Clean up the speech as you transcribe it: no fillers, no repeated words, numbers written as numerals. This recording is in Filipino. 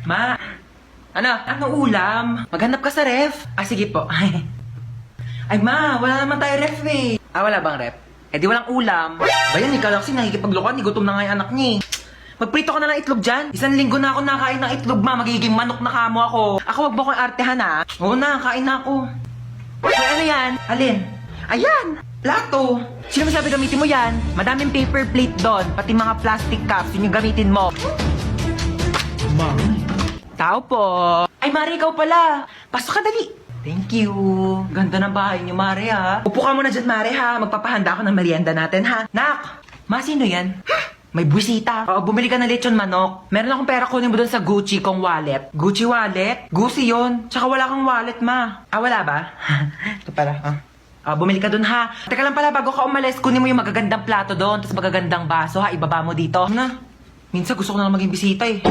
Ma, ano ulam? Maghanap ka sa ref? Ah, sige po. Ay ma, wala naman tayo ref eh. Ah, wala bang ref? Eh di walang ulam. Bayan, ikaw lang kasi nakikipaglokohan, gutom na nga yung anak niya eh. Magprito ka na ng itlog dyan. 1 linggo na ako nakain ng itlog, ma. Magiging manok na kamo ako. Ako, wag mo akong artehan, ha? Oo na, kain na ako. Ay, ano yan? Alin? Ayan! Plato! Sino masabi gamitin mo yan? Madaming paper plate doon, pati mga plastic cups, yun yung gamitin mo. Tao po. Ay, Mari, ikaw pala. Pasok ka, dali. Thank you. Ganda ng bahay niyo, Mari, ha? Upo ka muna dyan, Mari, ha? Magpapahanda ako ng merienda natin, ha? Nak! Ma, sino yan? May buwisita. Oo, bumili ka ng lechon manok. Meron akong pera, kunin mo doon sa Gucci kong wallet. Gucci wallet? Gucci yon. Tsaka wala kang wallet, ma. Ah, wala ba? Ito pala, bumili ka doon, ha? Teka lang pala, bago ka umalis, kunin mo yung magagandang plato doon, tapos magagandang baso, ha? Ibaba mo dito. Na, minsan gusto ko na lang maging bisita, eh.